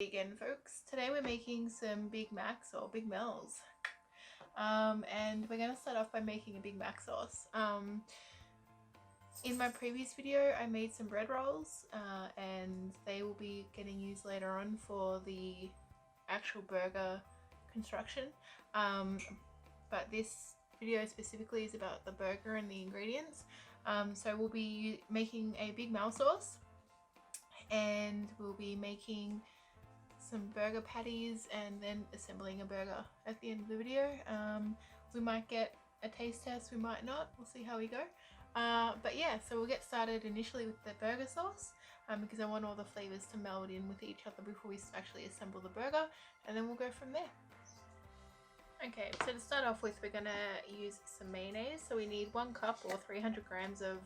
Again, folks, today we're making some Big Macs or Big Mel's, and we're going to start off by making a Big Mac sauce. In my previous video I made some bread rolls, and they will be getting used later on for the actual burger construction, but this video specifically is about the burger and the ingredients. So we'll be making a Big Mal sauce, and we'll be making some burger patties and then assembling a burger at the end of the video. We might get a taste test, we might not, we'll see how we go. But yeah, so we'll get started initially with the burger sauce, because I want all the flavors to meld in with each other before we actually assemble the burger, and then we'll go from there. Okay, so to start off with, we're gonna use some mayonnaise. So we need 1 cup or 300 grams of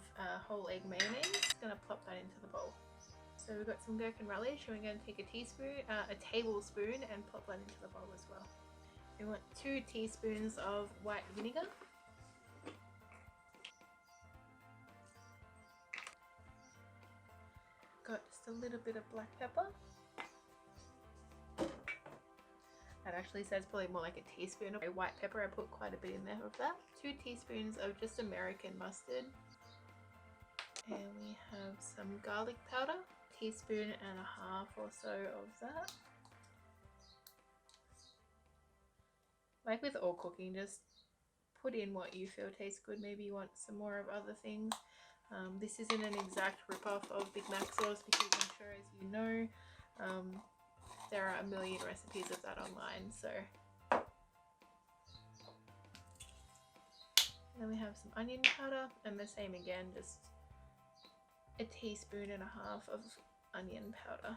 whole egg mayonnaise. Gonna plop that into the bowl. So we've got some gherkin relish, and we're going to take a tablespoon and pop that into the bowl as well. We want 2 teaspoons of white vinegar. Got just a little bit of black pepper. That actually says probably more like a teaspoon of white pepper. I put quite a bit in there of that. 2 teaspoons of just American mustard. And we have some garlic powder. Teaspoon and a half or so of that. Like with all cooking, just put in what you feel tastes good. Maybe you want some more of other things. This isn't an exact rip-off of Big Mac sauce, because I'm sure, as you know, there are a million recipes of that online. So then we have some onion powder, and the same again, just a teaspoon and a half of onion powder,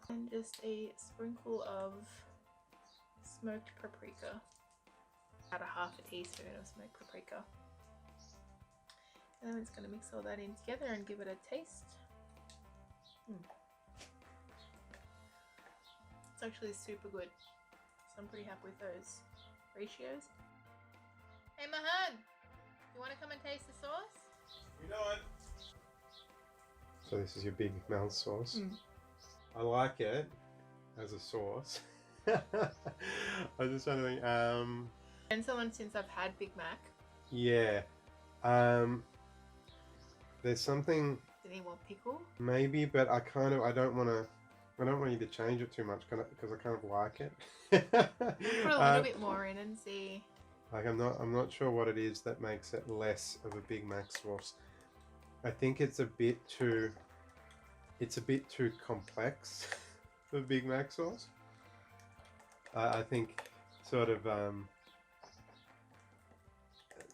and just a sprinkle of smoked paprika, about a half a teaspoon of smoked paprika, and then it's going to mix all that in together and give it a taste. It's actually super good, so I'm pretty happy with those ratios. Hey Mahan, you want to come and taste the sauce? You know it. So this is your Big Mal sauce. I like it as a sauce. I was just trying to think. And someone since I've had Big Mac. Yeah. There's something. Did he want pickle? Maybe, but I don't want you to change it too much, because I kind of like it. Put a little bit more in and see. Like I'm not sure what it is that makes it less of a Big Mac sauce. I think it's a bit too complex for Big Mac sauce. I think sort of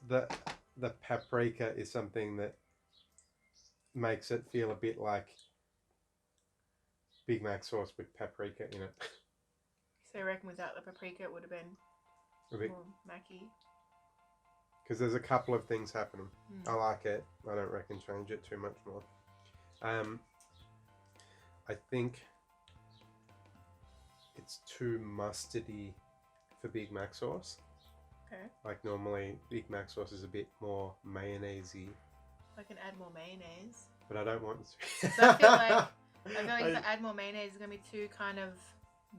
the paprika is something that makes it feel a bit like Big Mac sauce with paprika in it. So I reckon without the paprika it would have been a bit more macky. Because there's a couple of things happening. I like it. I don't reckon change it too much more. I think it's too mustardy for Big Mac sauce. Okay. Like normally Big Mac sauce is a bit more mayonnaise-y. I can add more mayonnaise. But I don't want to. So I feel like if I add more mayonnaise, it's going to be too kind of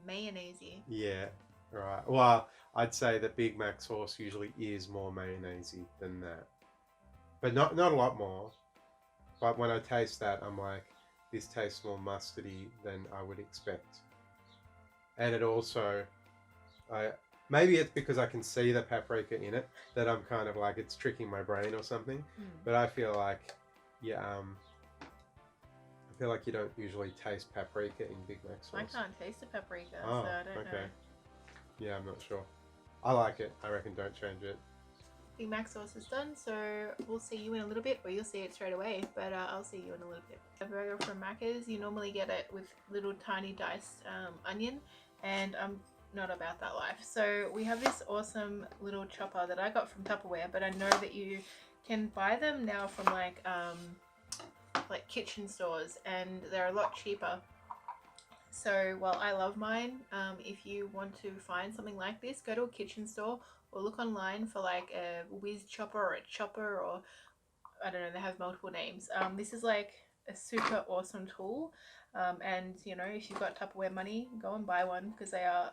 mayonnaise-y. Yeah, right. Well, I'd say that Big Mac sauce usually is more mayonnaise-y than that. But not a lot more. But when I taste that, I'm like, this tastes more mustardy than I would expect. And it also, maybe it's because I can see the paprika in it that I'm kind of like, it's tricking my brain or something. But I feel like, yeah, I feel like you don't usually taste paprika in Big Mac sauce. I can't taste the paprika, oh, so I don't know. Yeah, I'm not sure. I like it. I reckon don't change it. Big Mac sauce is done, so we'll see you in a little bit, or you'll see it straight away, but I'll see you in a little bit. A burger from Macca's, you normally get it with little tiny diced onion, and I'm not about that life. So we have this awesome little chopper that I got from Tupperware, but I know that you can buy them now from like kitchen stores, and they're a lot cheaper. So while I love mine, if you want to find something like this, go to a kitchen store or look online for like a whiz chopper or a chopper, or I don't know, they have multiple names. This is like a super awesome tool. And you know, if you've got Tupperware money, go and buy one because they are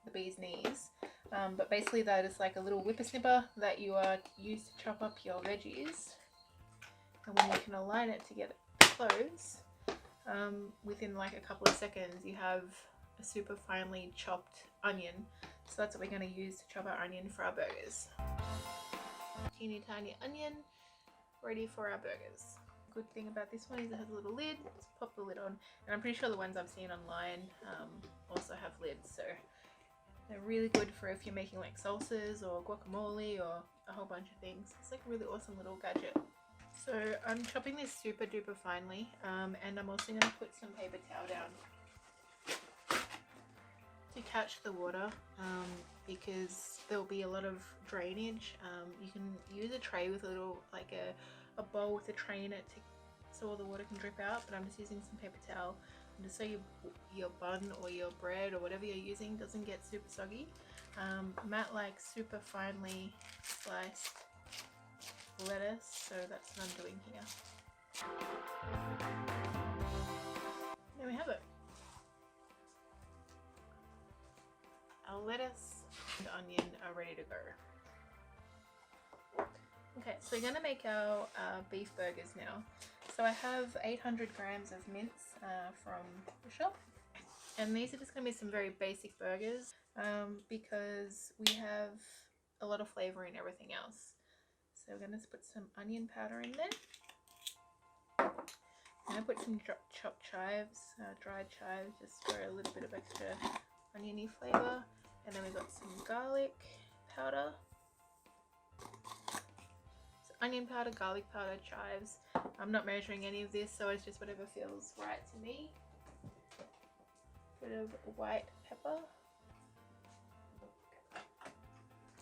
the bee's knees. But basically that is like a little whippersnipper that you use to chop up your veggies, and when you can align it to get it close, within like a couple of seconds you have a super finely chopped onion. So that's what we're going to use to chop our onion for our burgers. Teeny tiny onion ready for our burgers. Good thing about this one is it has a little lid. Let's pop the lid on, and I'm pretty sure the ones I've seen online also have lids, so they're really good for if you're making like salsas or guacamole or a whole bunch of things. It's like a really awesome little gadget. So I'm chopping this super duper finely, and I'm also going to put some paper towel down to catch the water, because there'll be a lot of drainage. You can use a tray with a little, like a bowl with a tray in it so all the water can drip out, but I'm just using some paper towel, and just so your bun or your bread or whatever you're using doesn't get super soggy. Matt likes super finely sliced lettuce, so that's what I'm doing here. There we have it. Our lettuce and onion are ready to go. Okay, so we're going to make our beef burgers now. So I have 800 grams of mince from the shop, and these are just going to be some very basic burgers, because we have a lot of flavour in everything else. So we're going to put some onion powder in there. I'm going to put some chopped chives, dried chives, just for a little bit of extra oniony flavour. And then we've got some garlic powder. So onion powder, garlic powder, chives. I'm not measuring any of this, so it's just whatever feels right to me. Bit of white pepper.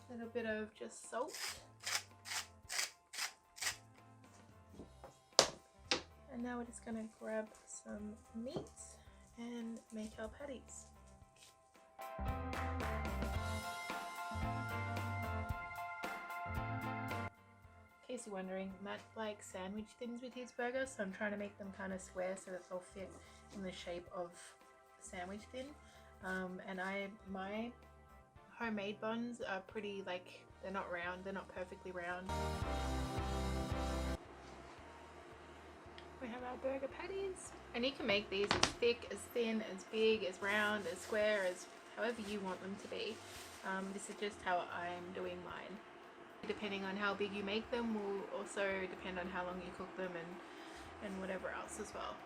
A little bit of just salt. And now we're just going to grab some meat and make our patties. In case you're wondering, Matt likes sandwich thins with his burger, so I'm trying to make them kind of square so that they'll fit in the shape of sandwich thin. And my homemade buns are pretty, like, they're not round, they're not perfectly round. We have our burger patties, and you can make these as thick, as thin, as big, as round, as square, as however you want them to be. This is just how I'm doing mine. Depending on how big you make them will also depend on how long you cook them and whatever else as well.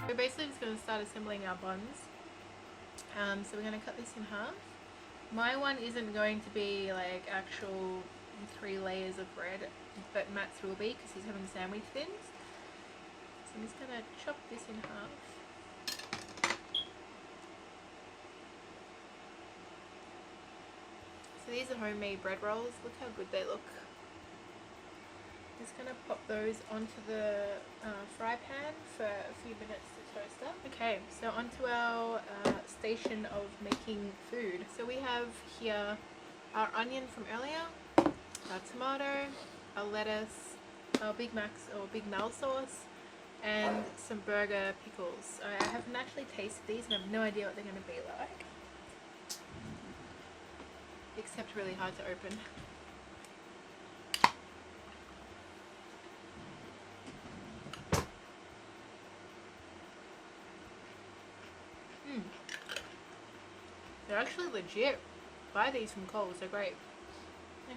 We're basically just going to start assembling our buns. So we're going to cut this in half. My one isn't going to be like actual 3 layers of bread, but Matt's will be because he's having sandwich thins. So I'm just going to chop this in half. So these are homemade bread rolls. Look how good they look. Just going to pop those onto the fry pan for a few minutes to toast up. Okay, so onto our station of making food. So we have here our onion from earlier, our tomato, our lettuce, our Big Mac's or Big Mel sauce, and some burger pickles. I haven't actually tasted these and I have no idea what they're going to be like, except really hard to open. They're actually legit. Buy these from Coles, they're great.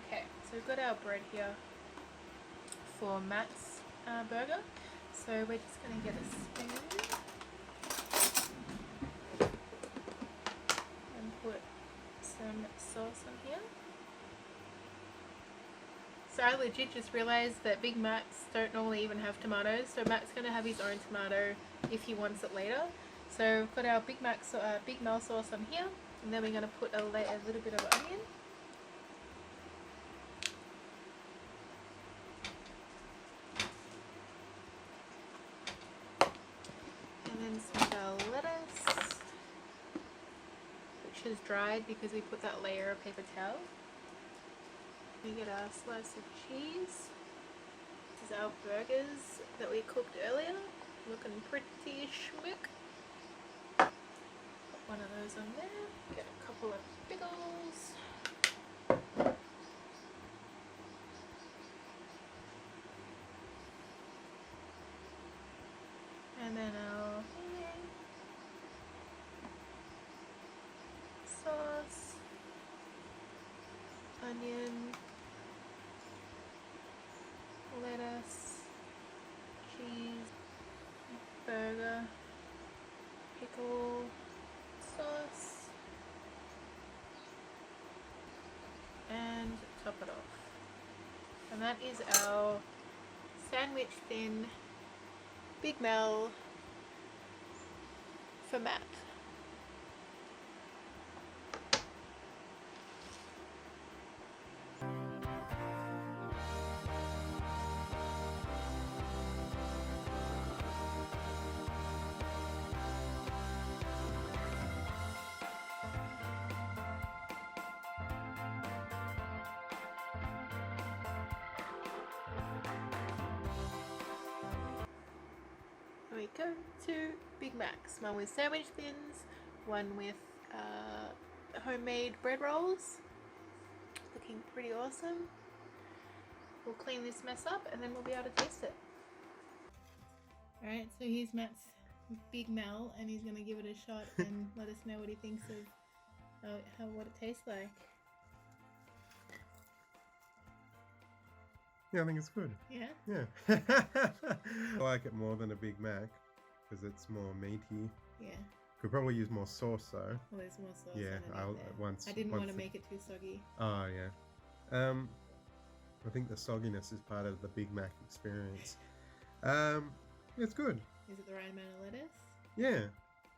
Okay, so we've got our bread here for Matt's burger. So we're just going to get a spoon and put some sauce on here. So I legit just realised that Big Macs don't normally even have tomatoes, so Matt's going to have his own tomato if he wants it later. So we've got our Big Mel sauce on here, and then we're going to put a little bit of onion. And then some of our lettuce, which is dried because we put that layer of paper towel. We get our slice of cheese. This is our burgers that we cooked earlier. Looking pretty schmick. Put one of those on there. Get a couple of pickles. And then our sauce, onion, lettuce, cheese, burger, pickle, sauce, and top it off. And that is our sandwich thin Big Mel for Matt. We go to Big Macs, one with sandwich thins, one with homemade bread rolls. Looking pretty awesome. We'll clean this mess up and then we'll be able to taste it. Alright, so here's Matt's Big Mel and he's going to give it a shot and let us know what he thinks of what it tastes like. Yeah, I think it's good. Yeah? Yeah. I like it more than a Big Mac because it's more meaty. Yeah. Could probably use more sauce though. Well, there's more sauce. Yeah, I didn't want to make it too soggy. Oh yeah. I think the sogginess is part of the Big Mac experience. It's good. Is it the right amount of lettuce? Yeah.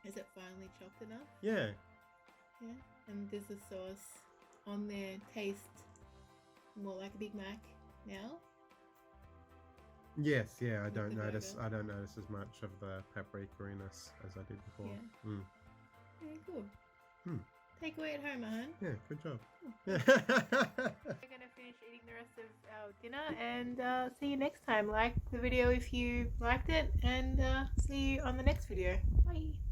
Is it finely chopped enough? Yeah. Yeah. And does the sauce on there taste more like a Big Mac now? Yes, yeah, I don't the notice burger. as much of the paprika-iness as I did before. Yeah. Mm. Yeah, cool. Hmm. Take away at home, hun. Yeah, good job. We're gonna finish eating the rest of our dinner and see you next time. Like the video if you liked it, and see you on the next video. Bye.